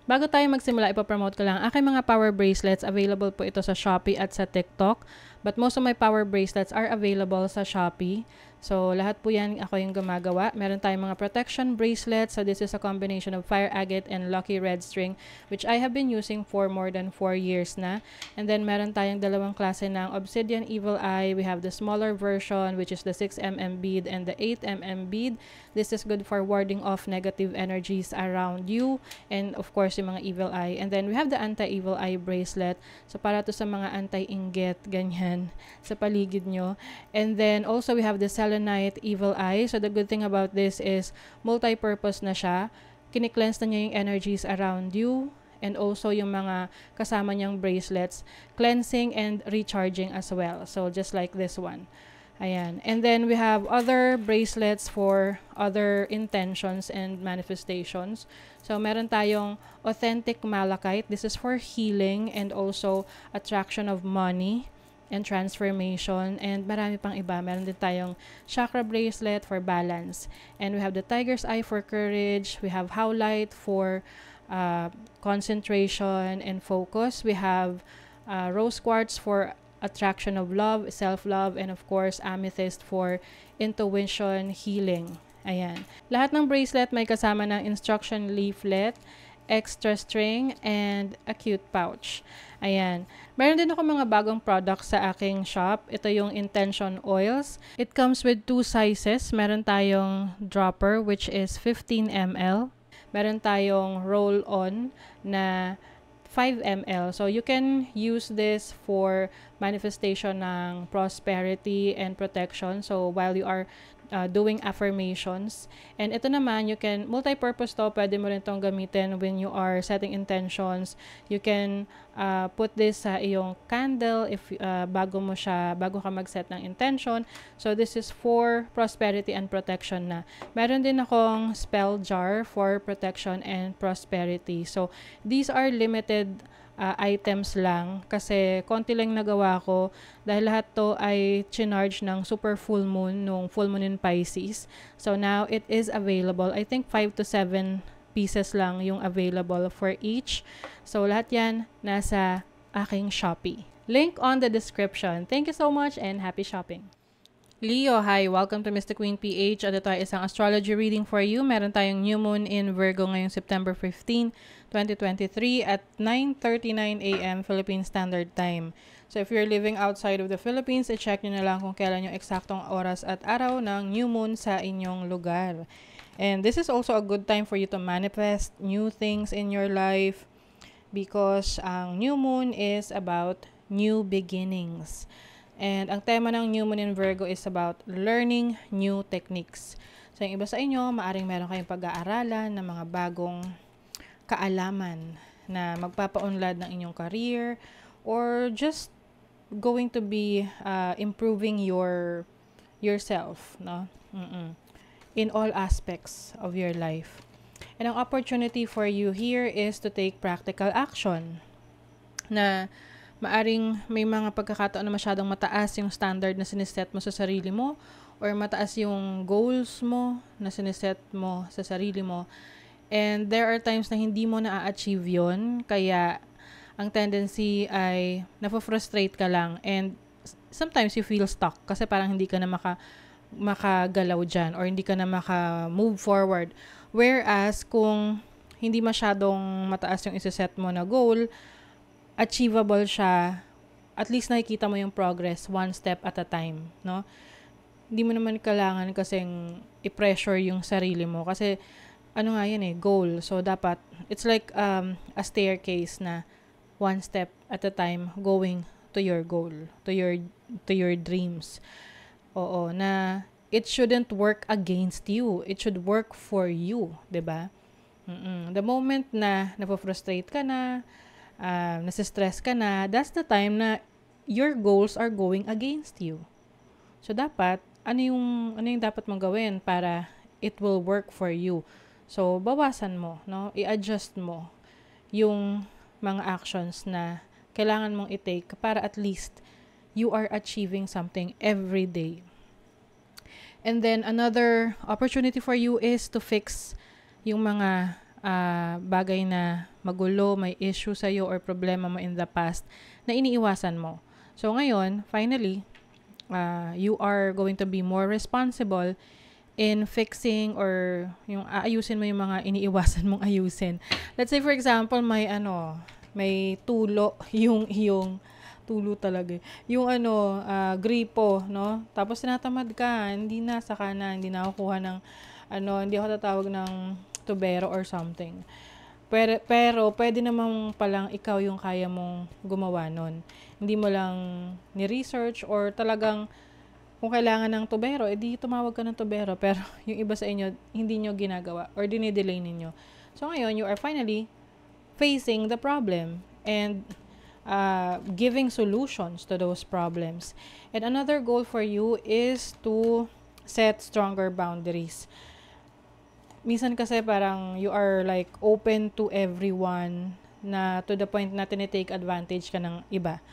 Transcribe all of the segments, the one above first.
Bago tayo magsimula, ipapromote ko lang. Aking mga power bracelets, available po ito sa Shopee at sa TikTok. But most of my power bracelets are available sa Shopee. So, lahat po yan ako yung gumagawa. Meron tayong mga protection bracelets. So, this is a combination of fire agate and lucky red string, which I have been using for more than 4 years na. And then, meron tayong dalawang klase ng obsidian evil eye. We have the smaller version, which is the 6mm bead and the 8mm bead. This is good for warding off negative energies around you. And of course, yung mga evil eye. And then, we have the anti-evil eye bracelet. So, para to sa mga anti-inggit, ganyan, sa paligid nyo. And then, also, we have the selenite evil eye. So, the good thing about this is, multi-purpose na siya. Kini-cleanse na niya yung energies around you. And also, yung mga kasama niyang bracelets, cleansing and recharging as well. So, just like this one. Ayan. And then, we have other bracelets for other intentions and manifestations. So, meron tayong authentic malachite. This is for healing and also attraction of money and transformation. And marami pang iba. Meron din tayong chakra bracelet for balance. And we have the tiger's eye for courage. We have howlite for concentration and focus. We have rose quartz for attraction of love, self-love, and of course, amethyst for intuition, healing. Ayan. Lahat ng bracelet may kasama ng instruction leaflet, extra string, and a cute pouch. Ayan. Meron din ako mga bagong products sa aking shop. Ito yung Intention Oils. It comes with 2 sizes. Meron tayong dropper, which is 15 ml. Meron tayong roll-on na 5 ml. So, you can use this for manifestation ng prosperity and protection. So, while you are doing affirmations. And ito naman, you can, multi-purpose to, pwede mo rin itong gamitin when you are setting intentions. You can put this sa iyong candle if bago ka mag-set ng intention. So, this is for prosperity and protection na. Meron din akong spell jar for protection and prosperity. So, these are limited items lang kasi konti lang nagawa ko dahil lahat to ay chinarge ng super full moon nung full moon in Pisces. So now it is available. I think 5 to 7 pieces lang yung available for each. So lahat yan nasa aking Shopee. Link on the description. Thank you so much and happy shopping. Leo, hi! Welcome to Mystic Queen PH. At ito ay isang astrology reading for you. Meron tayong new moon in Virgo ngayong September 15, 2023 at 9:39 a.m. Philippine Standard Time. So if you're living outside of the Philippines, i-check nyo na lang kung kailan yung eksaktong oras at araw ng new moon sa inyong lugar. And this is also a good time for you to manifest new things in your life because ang new moon is about new beginnings. And ang tema ng new moon in Virgo is about learning new techniques. So yung iba sa inyo, maaring meron kayong pag-aaralan ng mga bagong kaalaman na magpapaunlad ng inyong career or just going to be improving yourself, no? In all aspects of your life. And ang opportunity for you here is to take practical action na maaring may mga pagkakataon na masyadong mataas yung standard na siniset mo sa sarili mo or mataas yung goals mo na siniset mo sa sarili mo. And there are times na hindi mo na-achieve yun, kaya ang tendency ay napofrustrate ka lang and sometimes you feel stuck kasi parang hindi ka na makagalaw dyan or hindi ka na maka-move forward. Whereas kung hindi masyadong mataas yung isiset mo na goal, achievable siya, at least nakikita mo yung progress one step at a time, no? Hindi mo naman kailangan kasing i-pressure yung sarili mo kasi ano nga yan goal. So dapat it's like a staircase na one step at a time going to your goal, to your dreams. Oo, na it shouldn't work against you. It should work for you, 'di ba? The moment na napofrustrate ka na, nasistress ka na, that's the time na your goals are going against you. So, dapat, ano yung dapat mong gawin para it will work for you? So, bawasan mo, no? I-adjust mo yung mga actions na kailangan mong i-take para at least you are achieving something every day. And then, another opportunity for you is to fix yung mga bagay na magulo, may issue sa'yo or problema mo in the past na iniiwasan mo. So ngayon, finally, you are going to be more responsible in fixing or yung aayusin mo yung mga iniiwasan mong ayusin. Let's say for example, may tulo yung tulo talaga. Yung gripo, no? Tapos tinatamad ka, hindi na saka na, hindi na ako kuha ng hindi ako tatawag ng tubero or something. Pero pwede namang palang ikaw yung kaya mong gumawa nun. Hindi mo lang ni-research or talagang kung kailangan ng tubero, edi tumawag ka ng tubero. Pero yung iba sa inyo, hindi nyo ginagawa or dinidelay ninyo. So ngayon, you are finally facing the problem and giving solutions to those problems. And another goal for you is to set stronger boundaries. Minsan kasi parang you are like open to everyone na to the point na tinitake advantage ka ng iba.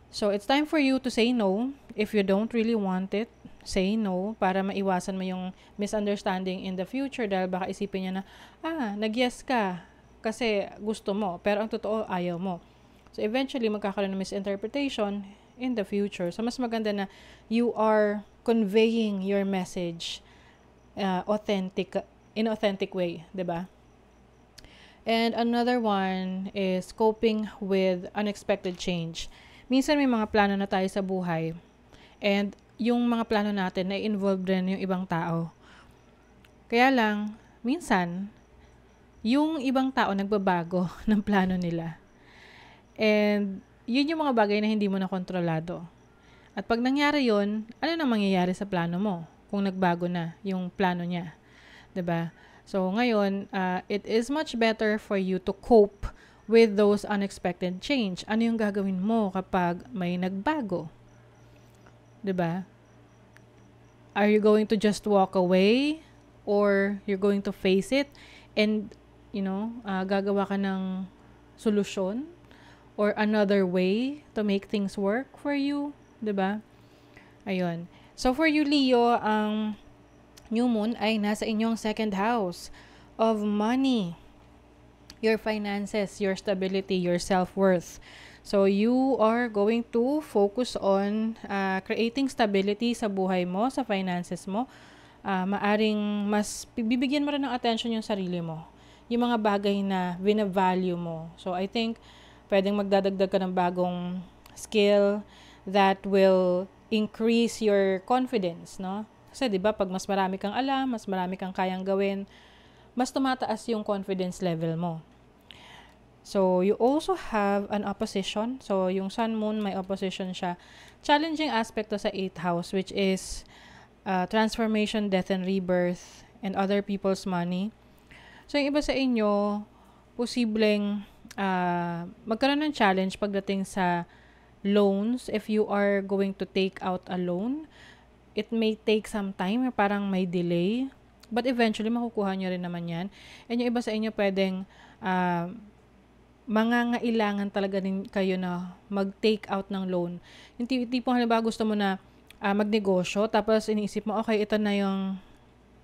So, it's time for you to say no. If you don't really want it, say no para maiwasan mo yung misunderstanding in the future dahil baka isipin niya na, nag-yes ka kasi gusto mo, pero ang totoo ayaw mo. So, eventually, magkakaroon ng misinterpretation in the future. So, mas maganda na you are conveying your message in authentic way, 'di ba? And another one is coping with unexpected change. Minsan may mga plano na tayo sa buhay and yung mga plano natin na involve din yung ibang tao. Kaya lang, minsan, yung ibang tao nagbabago ng plano nila. And yun yung mga bagay na hindi mo na kontrolado. At pag nangyari yun, ano na mangyayari sa plano mo kung nagbago na yung plano niya? 'Di ba? So, ngayon, it is much better for you to cope with those unexpected change. Ano yung gagawin mo kapag may nagbago? 'Di ba? Are you going to just walk away or you're going to face it and, gagawa ka ng solusyon or another way to make things work for you? 'Di ba? Ayun. So, for you, Leo, ang new moon ay nasa inyong second house of money, your finances, your stability, your self-worth. So, you are going to focus on creating stability sa buhay mo, sa finances mo. Maaring mas bibigyan mo rin ng attention yung sarili mo. Yung mga bagay na bina-value mo. So, I think pwedeng magdadagdag ka ng bagong skill that will increase your confidence, no? Kasi 'di ba pag mas marami kang alam, mas marami kang kayang gawin, mas tumataas yung confidence level mo. So, you also have an opposition. So, yung Sun Moon may opposition siya. Challenging aspect to sa 8th house which is transformation, death and rebirth and other people's money. So, yung iba sa inyo posibleng magkaroon ng challenge pagdating sa loans. If you are going to take out a loan, it may take some time, parang may delay, but eventually makukuha nyo rin naman yan. And yung iba sa inyo pwedeng mangangailangan talaga din kayo na mag-take out ng loan. Yung tipong halimbawa gusto mo na magnegosyo, tapos iniisip mo, okay, ito na yung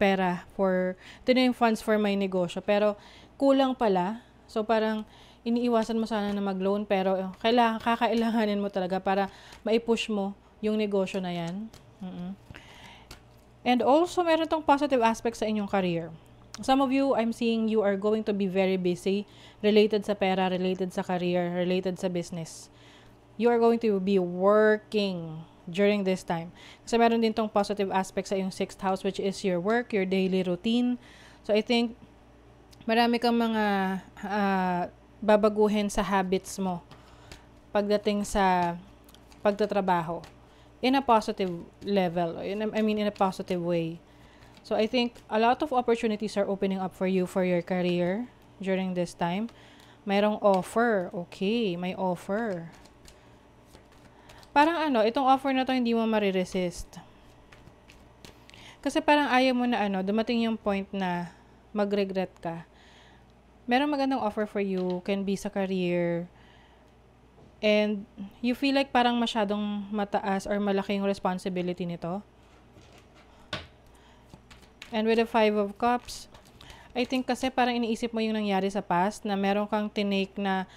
ito na yung funds for my negosyo, pero kulang pala. So parang iniiwasan mo sana na mag-loan, pero kakailanganin mo talaga para maipush mo yung negosyo na yan. And also, meron tong positive aspect sa inyong career. Some of you, I'm seeing you are going to be very busy related sa pera, related sa career, related sa business. You are going to be working during this time. Kasi meron din tong positive aspect sa inyong 6th house which is your work, your daily routine. So, I think marami kang mga babaguhin sa habits mo pagdating sa pagtatrabaho in a positive level, in a positive way. So, I think a lot of opportunities are opening up for you for your career during this time. Mayroong offer. Okay, may offer. Parang itong offer na to hindi mo mariresist. Kasi parang ayaw mo na dumating yung point na mag-regret ka. Merong magandang offer for you, can be sa career, and you feel like parang masyadong mataas or malaking responsibility nito. And with the 5 of Cups, I think kasi parang iniisip mo yung nangyari sa past na meron kang tinake na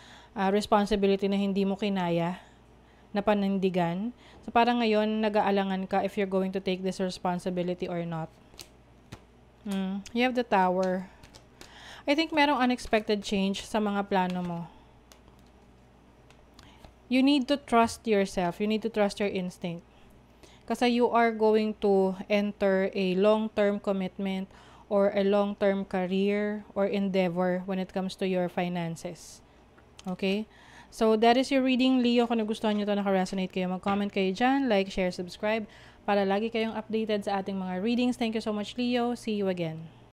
responsibility na hindi mo kinaya na panindigan. So parang ngayon, nag-aalangan ka if you're going to take this responsibility or not. You have the Tower. I think merong unexpected change sa mga plano mo. You need to trust yourself. You need to trust your instinct. Kasi you are going to enter a long-term commitment or a long-term career or endeavor when it comes to your finances. Okay? So, that is your reading, Leo. Kung nagustuhan nyo ito, naka-resonate kayo, mag-comment kayo dyan, like, share, subscribe, para lagi kayong updated sa ating mga readings. Thank you so much, Leo. See you again.